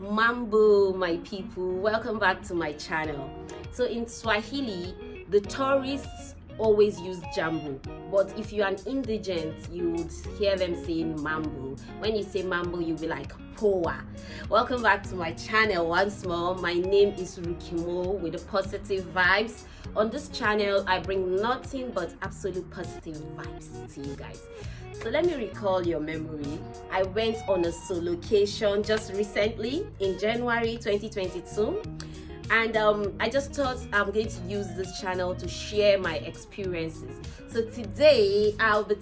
Mambo, my people, welcome back to my channel. So in Swahili, the tourists always use jambo, but if you're an indigent, you would hear them saying mambo. When you say mambo, you'll be like poa. Welcome back to my channel once more. My name is Rukimo with the positive vibes. On this channel, I bring nothing but absolute positive vibes to you guys. So let me recall your memory. I went on a solocation just recently in January 2022. And I just thought I'm going to use this channel to share my experiences. So today I'll be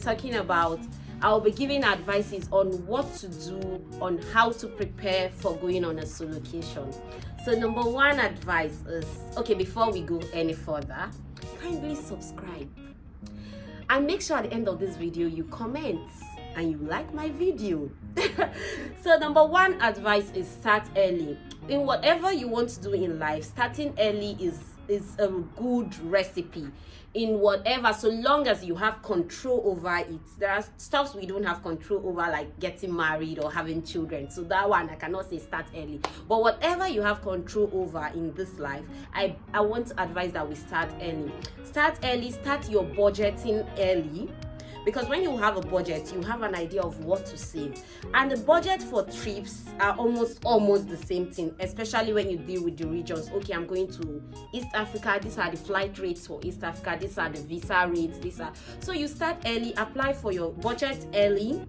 giving advices on what to do, on how to prepare for going on a solocation. So number one advice is, okay, before we go any further, kindly subscribe. And make sure at the end of this video you comment and you like my video. So number one advice is start early. In whatever you want to do in life, starting early is a good recipe in whatever, so long as you have control over it. There are stuffs we don't have control over, like getting married or having children, so that one I cannot say start early. But whatever you have control over in this life, I want to advise that we start early. Start early, start your budgeting early. Because when you have a budget, you have an idea of what to save. And the budget for trips are almost the same thing, especially when you deal with the regions. Okay, I'm going to East Africa. These are the flight rates for East Africa. These are the visa rates. So you start early, apply for your budget early.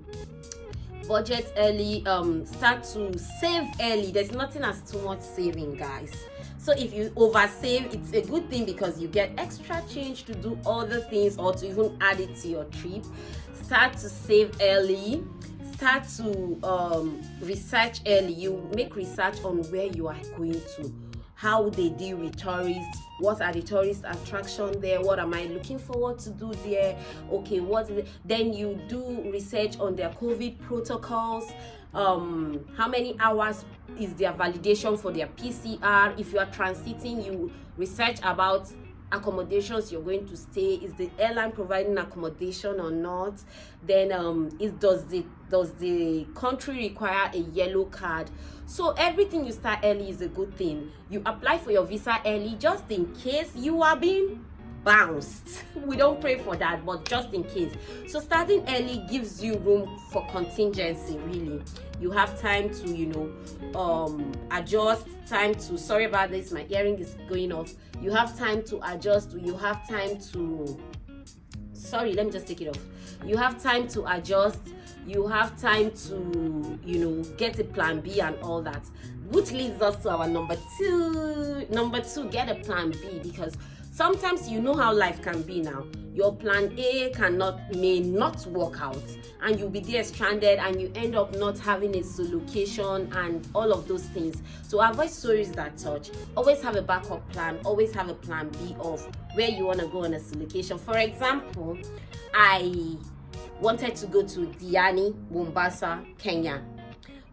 Start to save early. There's nothing as too much saving, guys. So if you oversave, it's a good thing because you get extra change to do other things or to even add it to your trip. Start to save early. Start to research early. You make research on where you are going to, how they deal with tourists, what are the tourist attractions there, what am I looking forward to do there, okay, then you do research on their COVID protocols, how many hours is their validation for their PCR. If you are transiting, you research about accommodations you're going to stay. Is the airline providing accommodation or not? Then does the country require a yellow card? So everything you start early is a good thing. You apply for your visa early just in case you are being bounced. We don't pray for that, but just in case. So starting early gives you room for contingency. Really, you have time to adjust, time to, sorry about this, my earring is going off. You have time to adjust. You have time to, sorry, let me just take it off. You have time to adjust. You have time to get a plan B and all that, which leads us to our number two, get a plan B, because sometimes you know how life can be now. Your plan A may not work out, and you'll be there stranded, and you end up not having a solocation and all of those things. So avoid stories that touch. Always have a backup plan. Always have a plan B of where you want to go on a solocation. For example, I wanted to go to Diani, Mombasa, Kenya.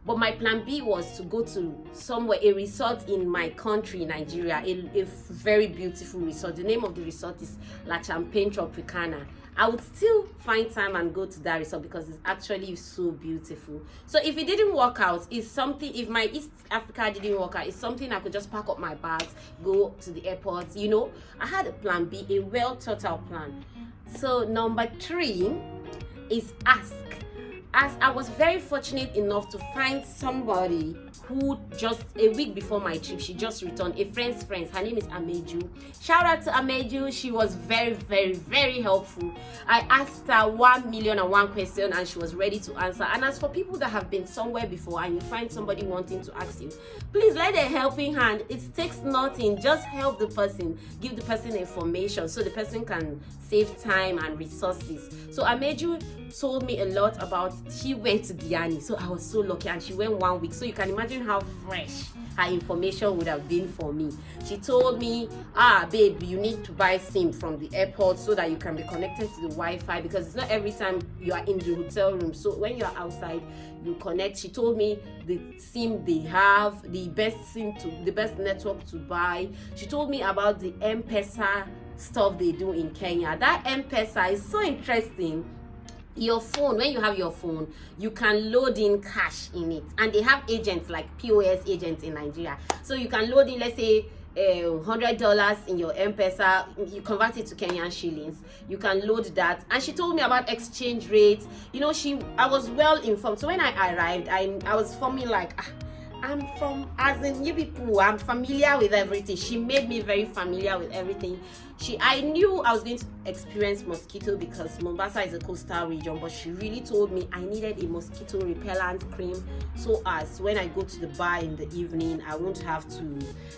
But my plan B was to go to somewhere, a resort in my country, Nigeria, a very beautiful resort. The name of the resort is La Champagne Tropicana. I would still find time and go to that resort because it's actually so beautiful. So if it didn't work out, if my East Africa didn't work out, it's something I could just pack up my bags, go to the airport. I had a plan B, a well thought out plan. So number three is ask. As I was very fortunate enough to find somebody who just a week before my trip, she just returned, a friend's friend. Her name is Ameju. Shout out to Ameju. She was very, very, very helpful. I asked her 1,000,001 questions and she was ready to answer. And as for people that have been somewhere before and you find somebody wanting to ask you, please lend a helping hand. It takes nothing. Just help the person. Give the person information so the person can save time and resources. So Ameju told me a lot about, she went to Diani, so I was so lucky, and she went 1 week, so you can imagine how fresh her information would have been for me. She told me, babe, you need to buy SIM from the airport so that you can be connected to the Wi-Fi, because it's not every time you are in the hotel room, so when you're outside you connect. She told me the SIM they have, the best network to buy. She told me about the M-Pesa stuff they do in Kenya. That M-Pesa is so interesting. your phone, when you have your phone, you can load in cash in it, and they have agents like POS agents in Nigeria. So you can load in, let's say, $100 in your M-Pesa, you convert it to Kenyan shillings, you can load that. And she told me about exchange rates. You know, I was well informed. So when I arrived, I was forming like, I'm from, as in you people, I'm familiar with everything. She made me very familiar with everything. I knew I was going to experience mosquito because Mombasa is a coastal region, but she really told me I needed a mosquito repellent cream, so as when I go to the bar in the evening, I won't have to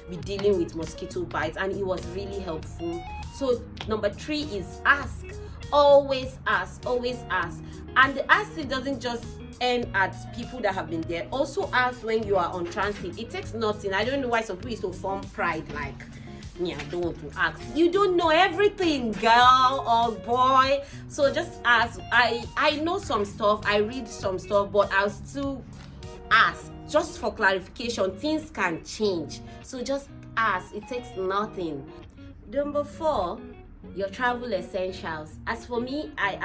be dealing with mosquito bites, and it was really helpful. So number 3 is ask. Always ask, always ask. And the asking doesn't just end at people that have been there. Also ask when you are on transit. It takes nothing. I don't know why some people used to form pride like, yeah, I don't want to ask. You don't know everything, girl or boy. So just ask. I know some stuff, I read some stuff, but I'll still ask just for clarification. Things can change, so just ask. It takes nothing. Number 4, your travel essentials. As for me, I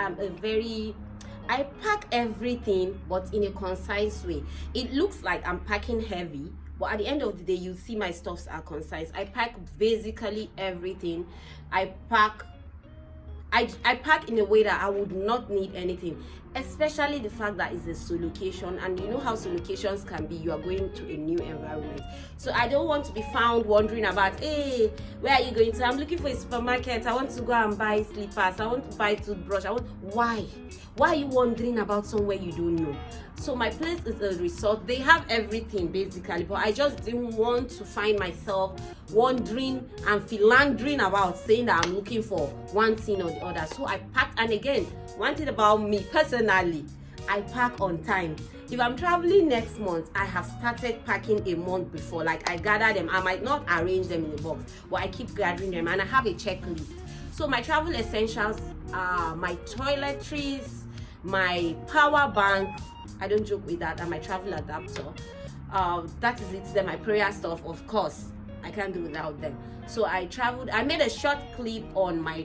pack everything, but in a concise way. It looks like I'm packing heavy, but at the end of the day, you see my stuffs are concise. I pack basically everything. I pack in a way that I would not need anything, especially the fact that it's a solocation, and you know how solocations can be. You are going to a new environment, so I don't want to be found wondering about, hey, where are you going to? I'm looking for a supermarket. I want to go and buy slippers. I want to buy toothbrush. Why are you wondering about somewhere you don't know? So my place is a resort. They have everything basically, but I just didn't want to find myself wandering and philandering about, saying that I'm looking for one thing or the other. So I packed. And again, one thing about me personally, I pack on time. If I'm traveling next month, I have started packing a month before. Like, I gather them. I might not arrange them in a box, but I keep gathering them, and I have a checklist. So my travel essentials are my toiletries, my power bank, I don't joke with that, and my travel adapter. That is it. Then my prayer stuff, of course, I can't do without them. So I made a short clip on my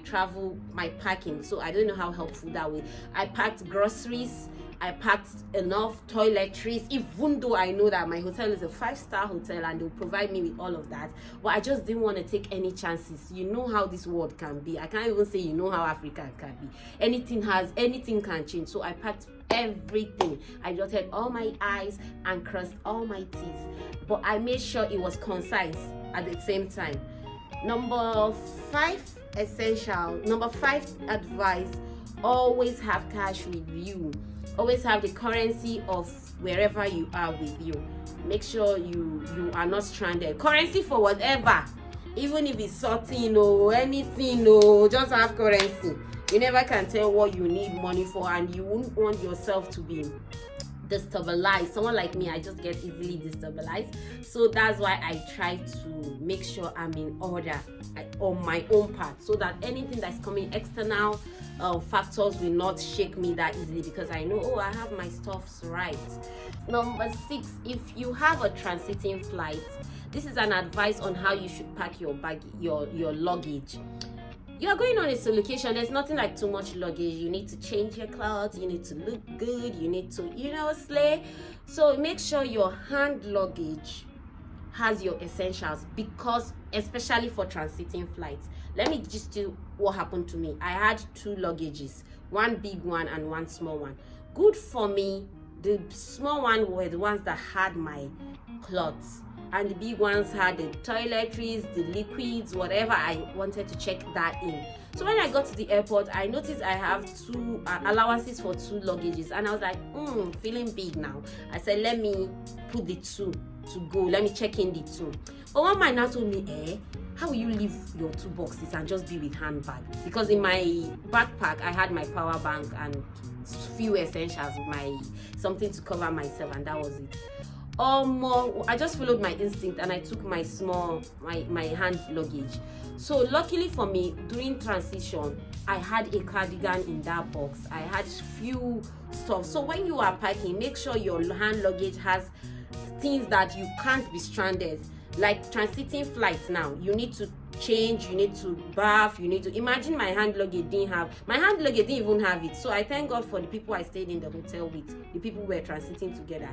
packing, so I don't know how helpful that will. I packed groceries, I packed enough toiletries, even though I know that my hotel is a 5-star hotel and they'll provide me with all of that, but I just didn't want to take any chances. You know how this world can be. I can't even say you know how Africa can be. Anything can change. So I packed everything. I dotted all my I's and crossed all my T's, but I made sure it was concise at the same time. Number 5 advice: always have cash with you. Always have the currency of wherever you are with you. Make sure you are not stranded. Currency for whatever, even if it's something or anything, just have currency. You never can tell what you need money for, and you wouldn't want yourself to be destabilized. Someone like me, I just get easily destabilized. So that's why I try to make sure I'm in order on my own part, so that anything that's coming external factors will not shake me that easily, because I know, I have my stuffs right. Number 6, if you have a transiting flight, this is an advice on how you should pack your bag, your luggage. You're going on a solocation. There's nothing like too much luggage. You need to change your clothes. You need to look good. You need to, slay. So make sure your hand luggage has your essentials, because especially for transiting flights. Let me just do what happened to me. I had 2 luggages, one big one and one small one. Good for me, the small one were the ones that had my clothes, and the big ones had the toiletries, the liquids, whatever I wanted to check that in. So when I got to the airport, I noticed I have 2 allowances for 2 luggages, and I was like, feeling big now. I said, let me put the 2 to go. Let me check in the 2. But one man now told me, how will you leave your 2 boxes and just be with handbag? Because in my backpack, I had my power bank and few essentials, something to cover myself, and that was it. I just followed my instinct and I took my hand luggage. So luckily for me, during transition, I had a cardigan in that box. I had few stuff. So when you are packing, make sure your hand luggage has things that you can't be stranded. Like transiting flights now, you need to change, you need to bath, you need to imagine my hand luggage didn't even have it. So I thank God for the people I stayed in the hotel with, the people we were transiting together.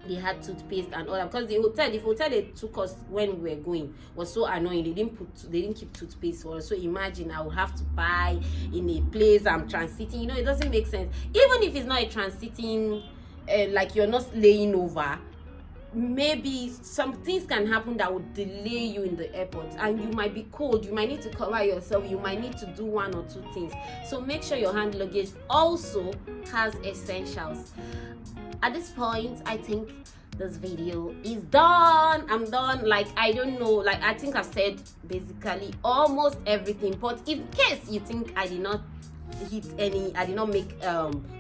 They had toothpaste and all that, because the hotel they took us when we were going was so annoying. They didn't keep toothpaste for us. So imagine I would have to buy in a place I'm transiting. It doesn't make sense. Even if it's not a transiting, like you're not laying over, maybe some things can happen that would delay you in the airport, and you might be cold, you might need to cover yourself, you might need to do one or two things. So make sure your hand luggage also has essentials. At this point, I think this video is done. I'm done. Like, I don't know, like I think I've said basically almost everything, but in case you think I did not make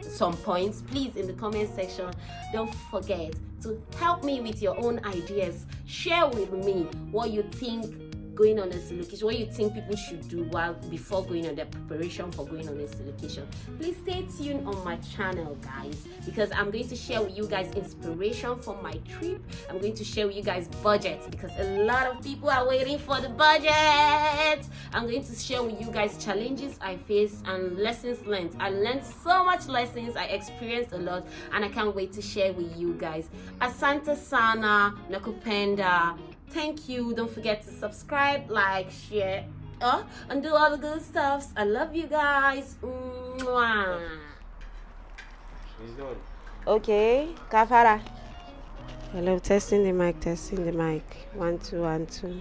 some points, please, in the comment section, don't forget to help me with your own ideas. Share with me what you think going on a solocation, what you think people should do before going on their preparation for going on a solocation. Please stay tuned on my channel, guys, because I'm going to share with you guys inspiration for my trip. I'm going to share with you guys budgets, because a lot of people are waiting for the budget. I'm going to share with you guys challenges I faced and lessons learned. I learned so much lessons, I experienced a lot, and I can't wait to share with you guys. Asante sana, nakupenda. Thank you. Don't forget to subscribe, like, share, and do all the good stuffs. I love you guys. Mwah. She's done. Okay, Kafara. Hello, testing the mic. 1 2 1 2.